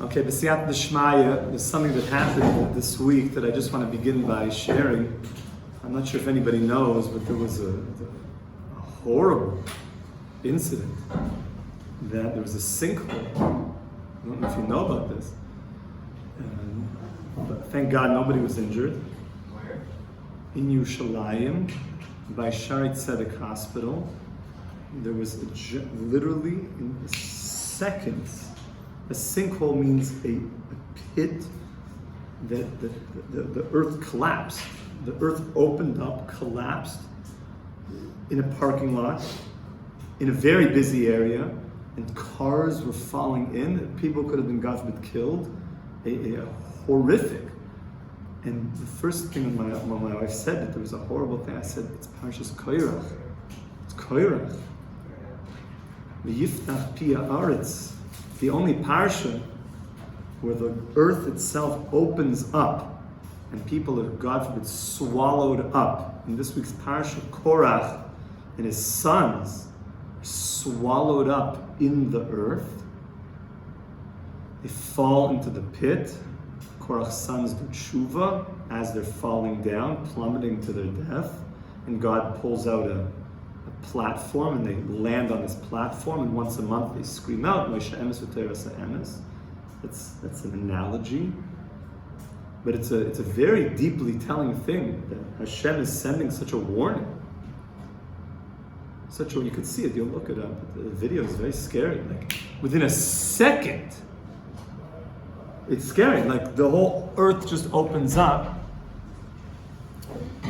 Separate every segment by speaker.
Speaker 1: Okay, B'siyat Nishmaya, there's something that happened this week that I just want to begin by sharing. I'm not sure if anybody knows, but there was a horrible incident that there was a sinkhole. I don't know if you know about this. But thank God nobody was injured.
Speaker 2: Where?
Speaker 1: In Yerushalayim, by Shari Tzedek Hospital, there was literally in seconds. A sinkhole means a pit that the earth collapsed. The earth opened up, collapsed in a parking lot, in a very busy area, and cars were falling in. People could have been, God forbid, killed. A horrific. And the first thing when my wife said that there was a horrible thing, I said, it's Parshas Koirach. It's Koirach. V'yiftach pi ha'aretz. The only parsha where the earth itself opens up and people are, God forbid, swallowed up. In this week's parsha, Korach and his sons are swallowed up in the earth. They fall into the pit. Korach's sons do tshuva as they're falling down, plummeting to their death. And God pulls out a platform and they land on this platform, and once a month they scream out, Moshe emes v'Torah emes. That's an analogy. But it's a very deeply telling thing that Hashem is sending such a warning. You could see it, you'll look it up. The video is very scary. Like within a second, it's scary. Like the whole earth just opens up.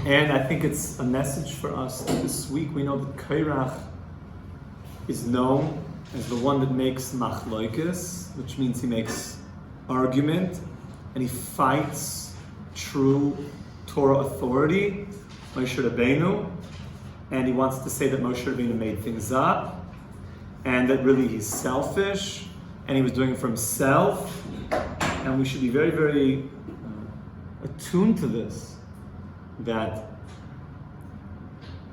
Speaker 1: And I think it's a message for us this week. We know that Kairach is known as the one that makes machloikis, which means he makes argument and he fights true Torah authority, Moshe Rabbeinu, and he wants to say that Moshe Rabbeinu made things up and that really he's selfish and he was doing it for himself, and we should be very, very attuned to this. That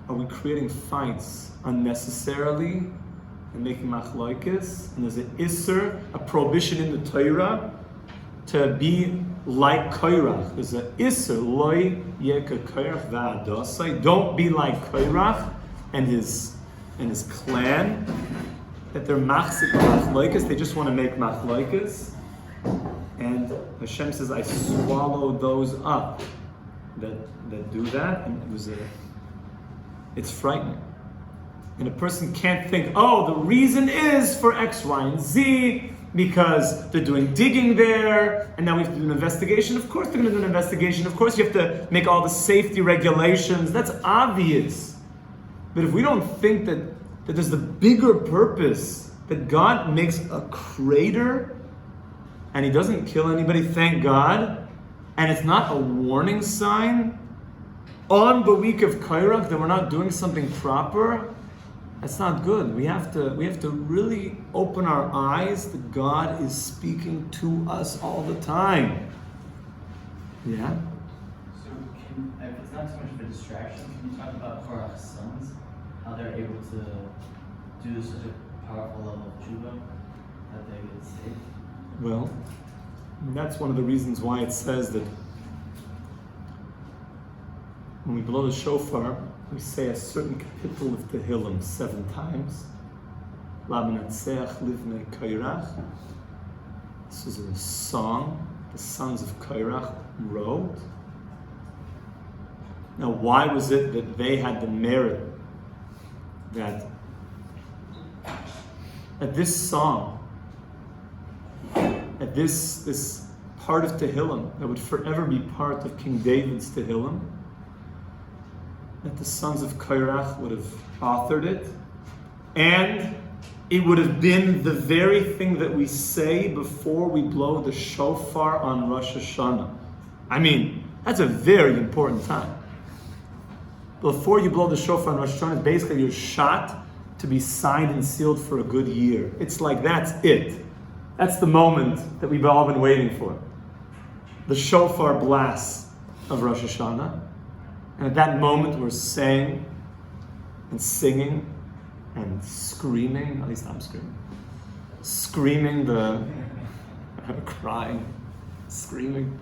Speaker 1: are we creating fights unnecessarily and making machloikis? And there's an isser, a prohibition in the Torah to be like Koirach. There's an isser, loy yeka Koirach va'adosai. Don't be like Koirach and his clan. That they're machzik machloikis. They just want to make machloikis. And Hashem says, I swallow those up that do that, and it's frightening. And a person can't think, oh, the reason is for X, Y, and Z, because they're doing digging there, and now we have to do an investigation. Of course they're going to do an investigation. Of course you have to make all the safety regulations. That's obvious. But if we don't think that there's the bigger purpose, that God makes a crater, and he doesn't kill anybody, thank God, and it's not a warning sign on the week of Kairach that we're not doing something proper, that's not good. We have to really open our eyes that God is speaking to us all the time. Yeah?
Speaker 2: So if it's not too much of a distraction, can you talk about Korach's sons? How they're able to do such a powerful level of tshuva that they get saved?
Speaker 1: Well, that's one of the reasons why it says that when we blow the shofar, we say a certain kapitel of Tehillim 7 times. L'menatzeach livnei Kairach. This is a song the sons of Kairach wrote. Now, why was it that they had the merit that at this song, at this part of Tehillim that would forever be part of King David's Tehillim, that the sons of Kairach would have authored it, and it would have been the very thing that we say before we blow the shofar on Rosh Hashanah. I mean, that's a very important time. Before you blow the shofar on Rosh Hashanah, basically you're shot to be signed and sealed for a good year. It's like that's it. That's the moment that we've all been waiting for. The shofar blast of Rosh Hashanah. And at that moment we're saying and singing and screaming, at least I'm screaming the crying, screaming.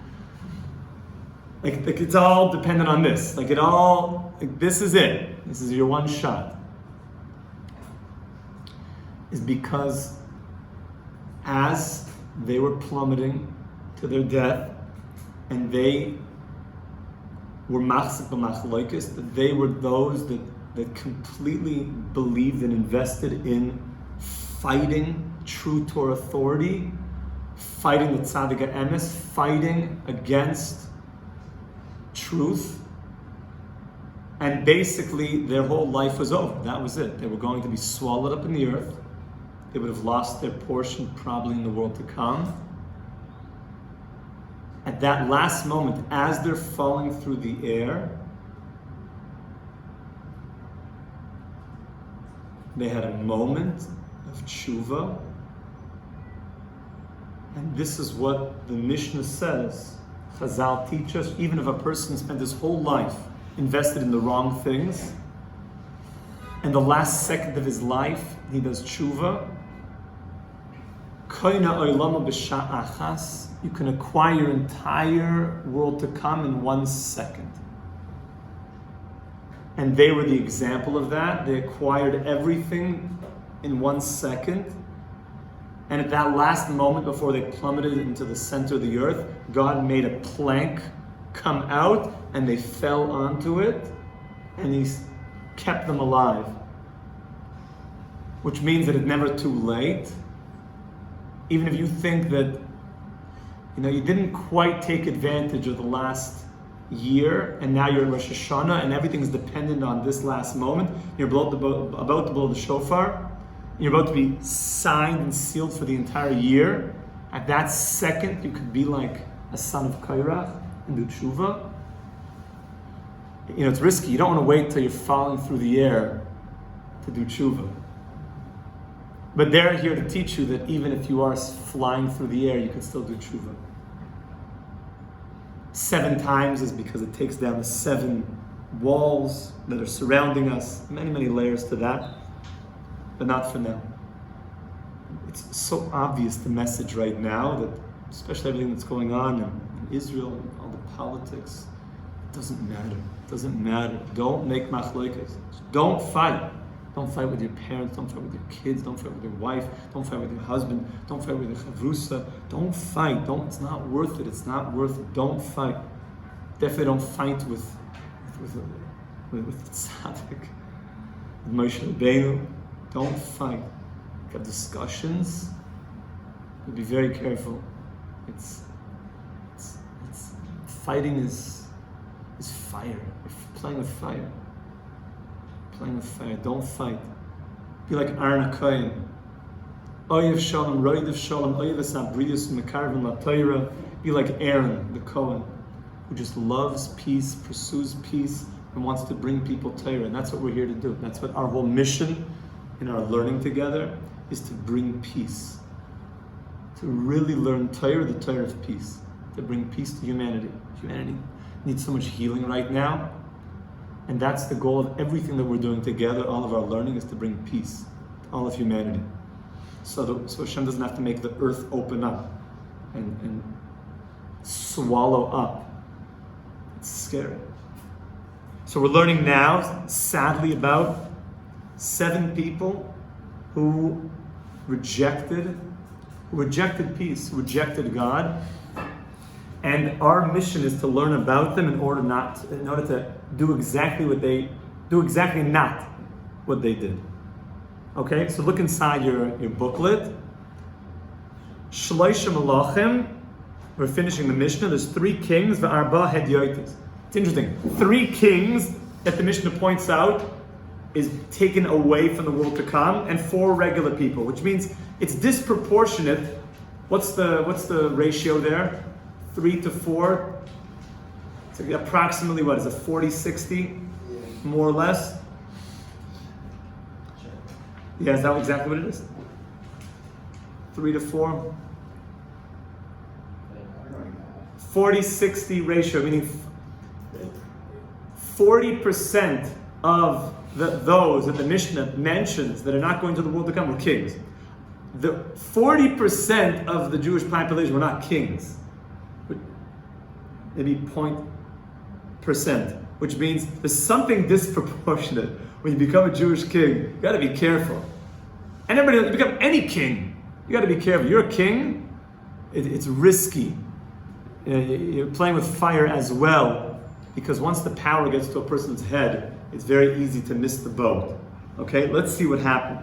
Speaker 1: Like it's all dependent on this. This is it. This is your one shot. Is because as they were plummeting to their death, and they were machzik b'machloikis, that they were those that completely believed and invested in fighting true Torah authority, fighting the tzaddik emes, fighting against truth, and basically their whole life was over. That was it. They were going to be swallowed up in the earth. They would have lost their portion probably in the world to come. At that last moment, as they're falling through the air, they had a moment of tshuva. And this is what the Mishna says. Chazal teach us, even if a person spent his whole life invested in the wrong things, and the last second of his life he does tshuva, you can acquire your entire world to come in 1 second. And they were the example of that. They acquired everything in 1 second. And at that last moment before they plummeted into the center of the earth, God made a plank come out and they fell onto it, and He kept them alive. Which means that it's never too late. Even if you think that you didn't quite take advantage of the last year, and now you're in Rosh Hashanah, and everything's dependent on this last moment. You're about to blow the shofar. You're about to be signed and sealed for the entire year. At that second, you could be like a son of Kairach and do tshuva. It's risky. You don't want to wait till you're falling through the air to do tshuva. But they're here to teach you that even if you are flying through the air, you can still do tshuva. 7 times is because it takes down the 7 walls that are surrounding us. Many, many layers to that, but not for now. It's so obvious, the message right now, that especially everything that's going on in Israel and all the politics, it doesn't matter. It doesn't matter. Don't make machlokas. Don't fight. Don't fight with your parents, don't fight with your kids, don't fight with your wife, don't fight with your husband, don't fight with your chavrusa. Don't fight. It's not worth it. It's not worth it. Don't fight. Definitely don't fight with the tzaddik, with Moshe Rabbeinu. Don't fight. Have discussions. But be very careful. It's fighting is fire. You're playing with fire. Playing with fire. Don't fight. Be like Aaron HaKohen. Oyev Shalom, Roidev Shalom, Oyev Esabrius, Mekarvim LaTorah. Be like Aaron, the Kohen, who just loves peace, pursues peace, and wants to bring people Torah. And that's what we're here to do. That's what our whole mission in our learning together is, to bring peace. To really learn Torah, the Torah of peace. To bring peace to humanity. Humanity needs so much healing right now. And that's the goal of everything that we're doing together. All of our learning is to bring peace to all of humanity. So Hashem doesn't have to make the earth open up and swallow up. It's scary. So we're learning now, sadly, about 7 people who rejected peace, who rejected God. And our mission is to learn about them in order to do exactly not what they did. Okay, so look inside your booklet. Shloisha Malachim. We're finishing the Mishnah. There's 3 kings, v'arba hedyotis. It's interesting. 3 kings that the Mishnah points out is taken away from the world to come, and 4 regular people, which means it's disproportionate. What's the ratio there? 3 to 4. It's approximately, what is it, 40-60, more or less? Yeah, is that exactly what it is? 3 to 4? 40-60 ratio, meaning 40% of those that the Mishnah mentions that are not going to the world to come were kings. the 40% of the Jewish population were not kings, but maybe 0.%, which means there's something disproportionate when you become a Jewish king. You got to be careful. And everybody, you become any king, you got to be careful. You're a king, it's risky. You're playing with fire as well, because once the power gets to a person's head, it's very easy to miss the boat. Okay, let's see what happened.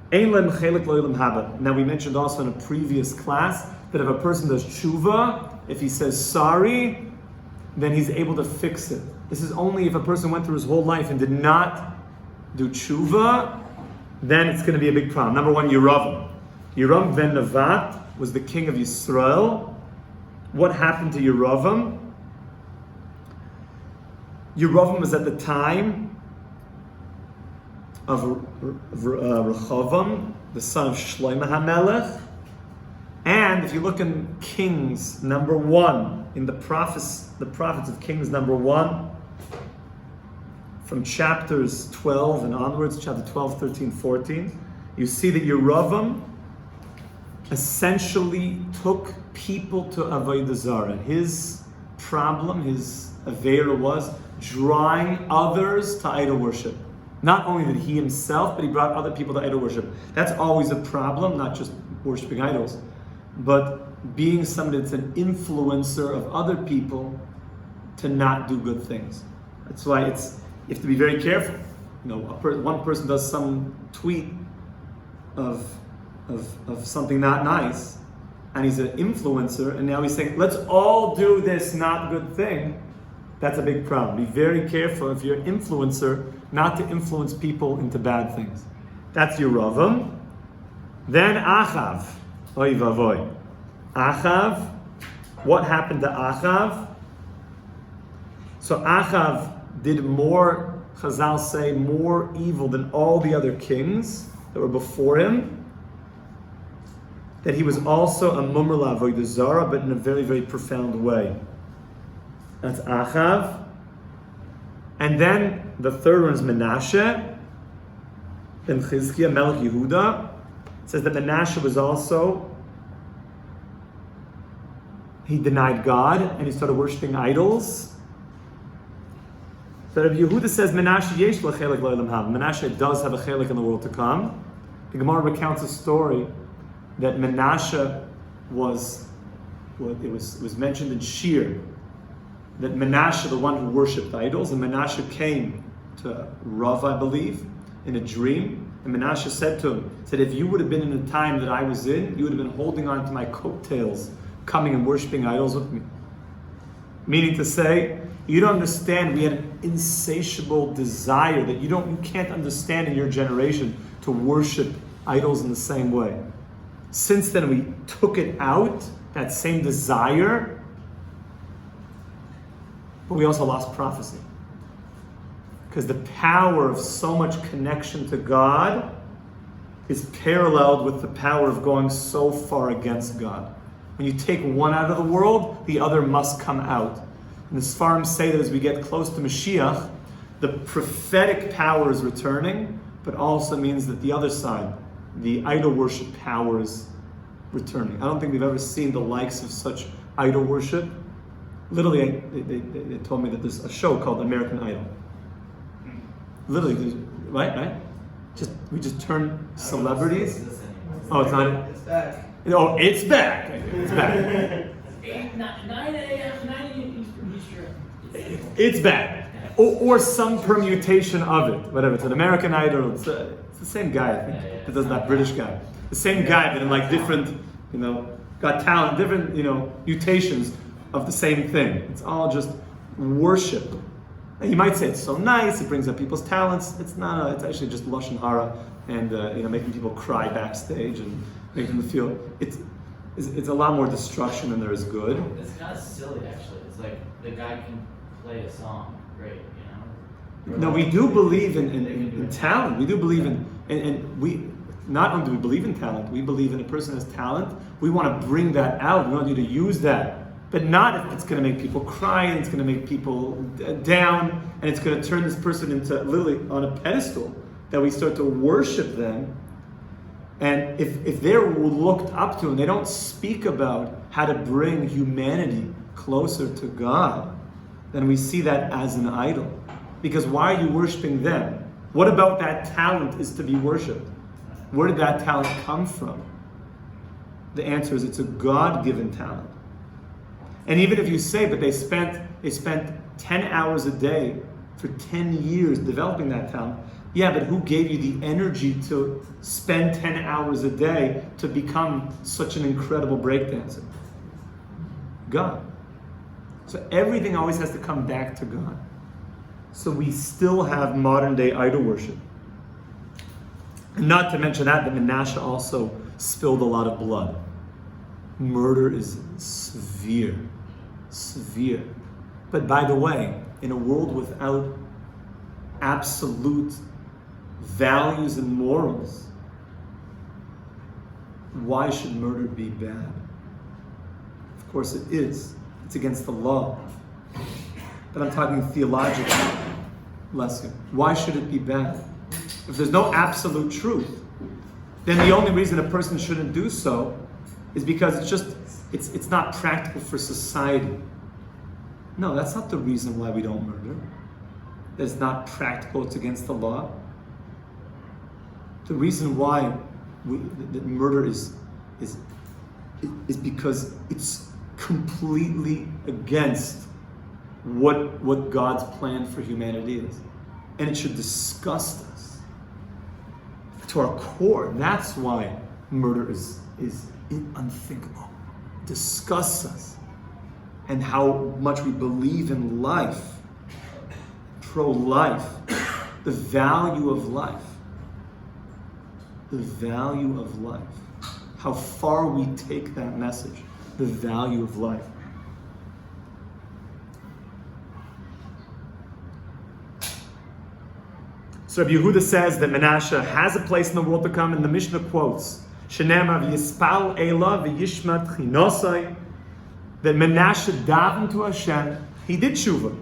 Speaker 1: Now we mentioned also in a previous class that if a person does tshuva, if he says sorry, then he's able to fix it. This is only if a person went through his whole life and did not do tshuva, then it's going to be a big problem. Number one, Yeravam. Yeravam ben Nevat was the king of Yisrael. What happened to Yeravam? Yeravam was at the time of Rehoboam, the son of Shlomo HaMelech. And if you look in Kings number 1, in the prophets of Kings number 1, from chapters 12 and onwards, chapter 12, 13, 14, you see that Yeravam essentially took people to Avodah Zarah. His problem, his avera was drawing others to idol worship. Not only did he himself, but he brought other people to idol worship. That's always a problem, not just worshiping idols, but being somebody that's an influencer of other people to not do good things. That's why you have to be very careful. You know, one person does some tweet of something not nice, and he's an influencer, and now he's saying, let's all do this not good thing. That's a big problem. Be very careful if you're an influencer not to influence people into bad things. That's Yeravam. Then Achav. Oy vavoy. Achav. What happened to Achav? So Achav did more, Chazal say, more evil than all the other kings that were before him. That he was also a mummer l'avodah zarah, but in a very, very profound way. That's Achav. And then the third one is Menashe ben Chizkiah, Melech Yehuda. It says that Menashe was also, he denied God and he started worshiping idols. So Rabbi Yehuda says Menashe yesh lo chelik lo olam haba. Menashe does have a chelik in the world to come. The Gemara recounts a story that Menashe was mentioned in Shir, that Menashe, the one who worshipped idols, and Menashe came to Rav, I believe, in a dream, and Menashe said to him, if you would have been in the time that I was in, you would have been holding on to my coattails, coming and worshiping idols with me. Meaning to say, you don't understand, we had an insatiable desire that you can't understand in your generation to worship idols in the same way. Since then we took it out, that same desire, but we also lost prophecy. Because the power of so much connection to God is paralleled with the power of going so far against God. When you take one out of the world, the other must come out. And the Sfarim say that as we get close to Mashiach, the prophetic power is returning, but also means that the other side, the idol worship power, is returning. I don't think we've ever seen the likes of such idol worship. Literally, they told me that there's a show called American Idol. Literally, right? We just turn celebrities. Oh, it's not.
Speaker 2: It's back.
Speaker 1: Oh, it's back. It's back.
Speaker 2: 9 a.m. Eastern.
Speaker 1: It's back. Or some permutation of it. Whatever. It's an American Idol. It's the same guy, I think. That does that British guy. The same guy, but in like different, got talent, different, mutations of the same thing. It's all just worship. And you might say it's so nice, it brings up people's talents. It's not. It's actually just lashon hara and making people cry backstage and making them feel it's a lot more destruction than there is good.
Speaker 2: It's kind of silly, actually. It's like the guy can play a song great,
Speaker 1: No, we do believe in talent. We do believe and we not only do we believe in talent, we believe in a person has talent. We want to bring that out. We want you to use that. But not if it's going to make people cry, and it's going to make people down, and it's going to turn this person into literally on a pedestal, that we start to worship them. And if they're looked up to and they don't speak about how to bring humanity closer to God, then we see that as an idol. Because why are you worshiping them? What about that talent is to be worshipped? Where did that talent come from? The answer is it's a God-given talent. And even if you say, but they spent 10 hours a day for 10 years developing that talent, yeah, but who gave you the energy to spend 10 hours a day to become such an incredible breakdancer? God. So everything always has to come back to God. So we still have modern day idol worship. And not to mention that Manasseh also spilled a lot of blood. Murder is severe. But by the way, in a world without absolute values and morals, why should murder be bad? Of course it is. It's against the law. But I'm talking theologically. Bless you. Why should it be bad? If there's no absolute truth, then the only reason a person shouldn't do so is because it's not practical for society. No, that's not the reason why we don't murder. It's not practical, it's against the law. The reason why that murder is because it's completely against what God's plan for humanity is. And it should disgust us to our core. That's why murder is unthinkable. It disgusts us. And how much we believe in life, pro-life, the value of life. The value of life. How far we take that message, the value of life. So Rabbi Yehuda says that Manasseh has a place in the world to come, and the Mishnah quotes, Shenema v'yispal Eila v'yishmat chinosai, that Manasseh davened to Hashem, he did tshuva.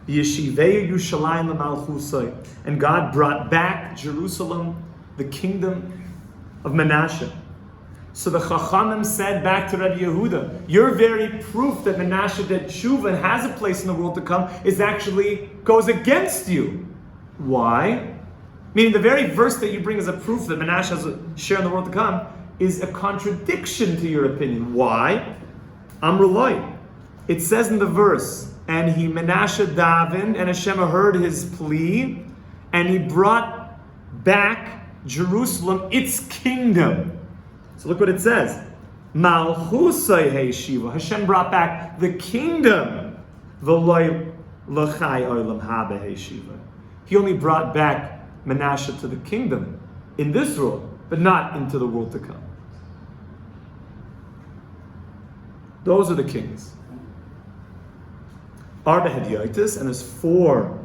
Speaker 1: Yeshivei Yerushalayim l'malchusai, and God brought back Jerusalem, the kingdom of Manasseh. So the Chachamim said back to Rabbi Yehuda, your very proof that Manasseh did tshuva and has a place in the world to come goes against you. Why? Meaning the very verse that you bring as a proof that Manasseh has a share in the world to come is a contradiction to your opinion. Why? Amrulai. It says in the verse, and he Manasseh davened, and Hashem heard his plea, and he brought back Jerusalem, its kingdom. So look what it says. Malchusai heishiva. Hashem brought back the kingdom. V'loi l'chai olam haba heishiva. He only brought back Manasseh to the kingdom in this world, but not into the world to come. Those are the kings. Arba Hediotis, and there's 4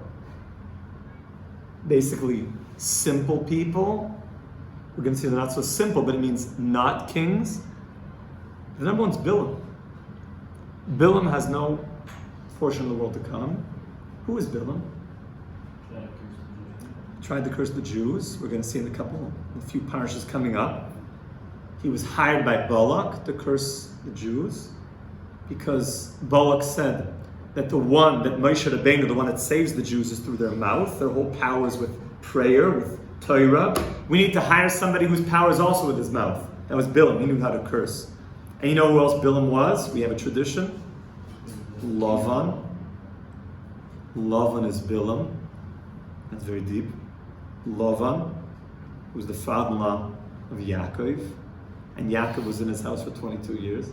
Speaker 1: basically simple people. We're going to see they're not so simple, but it means not kings. The number one's Bilam. Bilam has no portion of the world to come. Who is Bilam? Tried to curse the Jews. We're going to see in a few parashas coming up. He was hired by Balak to curse the Jews, because Balak said that Moshe Rabbeinu, the one that saves the Jews, is through their mouth. Their whole power is with prayer, with Torah. We need to hire somebody whose power is also with his mouth. That was Bilam. He knew how to curse. And you know who else Bilam was? We have a tradition. Lavan. Lavan is Bilam. That's very deep. Lavan was the father-in-law of Yaakov. And Yaakov was in his house for 22 years.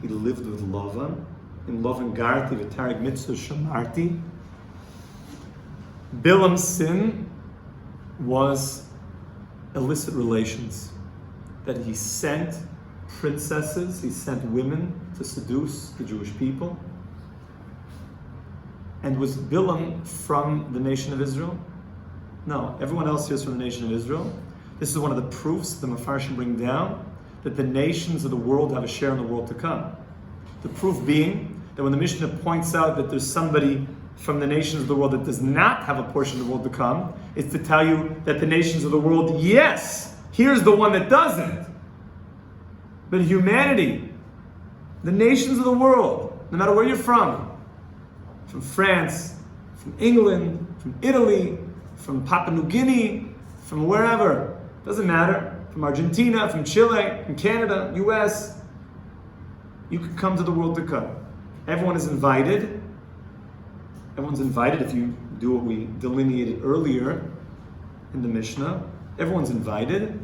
Speaker 1: He lived with Lavan. In Lavan Garti, V'tarig Mitzvah Shamarti. Bilam's sin was illicit relations. That he sent princesses, he sent women to seduce the Jewish people. And was Bilam from the nation of Israel? No, everyone else here is from the nation of Israel. This is one of the proofs the Mefarshim bring down, that the nations of the world have a share in the world to come. The proof being that when the Mishnah points out that there's somebody from the nations of the world that does not have a portion of the world to come. It's to tell you that the nations of the world, yes, here's the one that doesn't. But humanity, the nations of the world, no matter where you're from France, from England, from Italy, from Papua New Guinea, from wherever, doesn't matter, from Argentina, from Chile, from Canada, US, you can come to the world to come. Everyone is invited. Everyone's invited if you do what we delineated earlier in the Mishnah. Everyone's invited.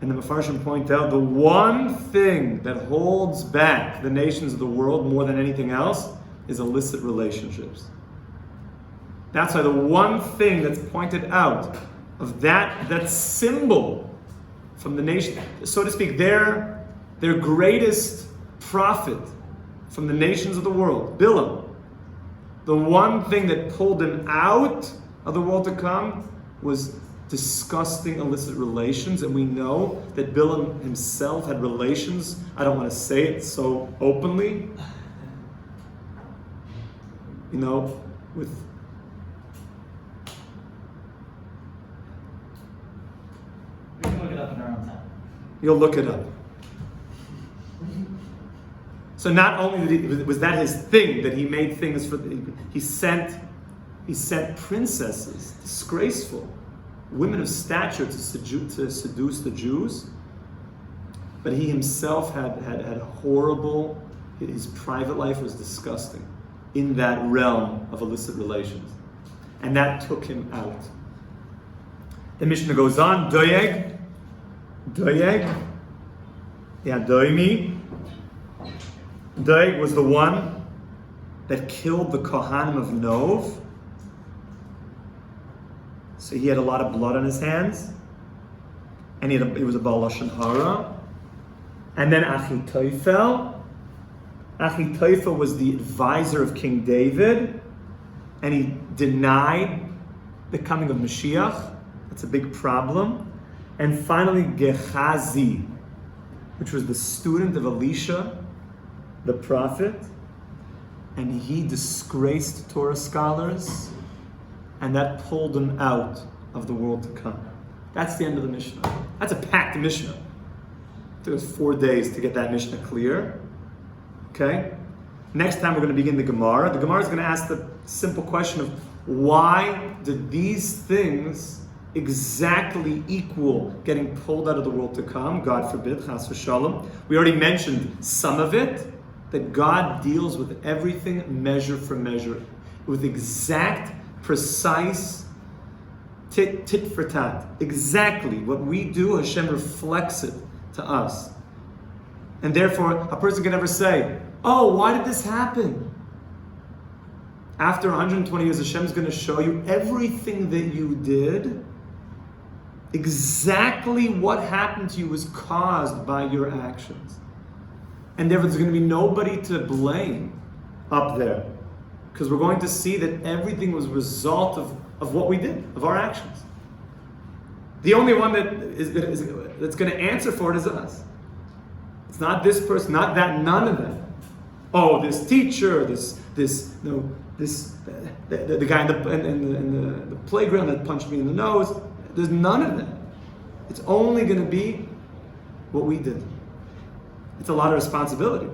Speaker 1: And the Mefarshim point out the one thing that holds back the nations of the world more than anything else is illicit relationships. That's why the one thing that's pointed out of that symbol from the nation, so to speak, their greatest prophet from the nations of the world, Bilam, the one thing that pulled him out of the world to come was disgusting illicit relations, and we know that Bilam himself had relations. I don't want to say it so openly, with
Speaker 2: We can look it up in our own time.
Speaker 1: You'll look it up. So not only was that his thing, that he made things for, he sent princesses, disgraceful, women of stature to seduce the Jews, but he himself had horrible, his private life was disgusting in that realm of illicit relations. And that took him out. The Mishnah goes on, Doeg, Doimi. Doeg was the one that killed the Kohanim of Nov. So he had a lot of blood on his hands. And he was a Baal Lashon Hara. And then Achitophel was the advisor of King David. And he denied the coming of Mashiach. That's a big problem. And finally, Gehazi, which was the student of Elisha, the prophet, and he disgraced Torah scholars, and that pulled him out of the world to come. That's the end of the Mishnah. That's a packed Mishnah. It took us 4 days to get that Mishnah clear. Okay? Next time we're going to begin the Gemara. The Gemara is going to ask the simple question of why did these things exactly equal getting pulled out of the world to come? God forbid, chas v'shalom. We already mentioned some of it, that God deals with everything measure for measure, with exact, precise, tit for tat. Exactly what we do, Hashem reflects it to us. And therefore, a person can never say, oh, why did this happen? After 120 years, Hashem is going to show you everything that you did. Exactly what happened to you was caused by your actions. And therefore there's going to be nobody to blame up there. Because we're going to see that everything was a result of what we did, of our actions. The only one that's going to answer for it is us. It's not this person, not that, none of them. Oh, this teacher, the guy in the playground that punched me in the nose. There's none of that. It's only going to be what we did. It's a lot of responsibility.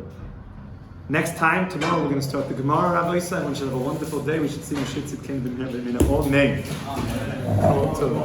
Speaker 1: Next time, tomorrow, we're going to start the Gemara. Rabbi Yisrael, we should have a wonderful day. We should see Mishitzik Kingdom here in all names.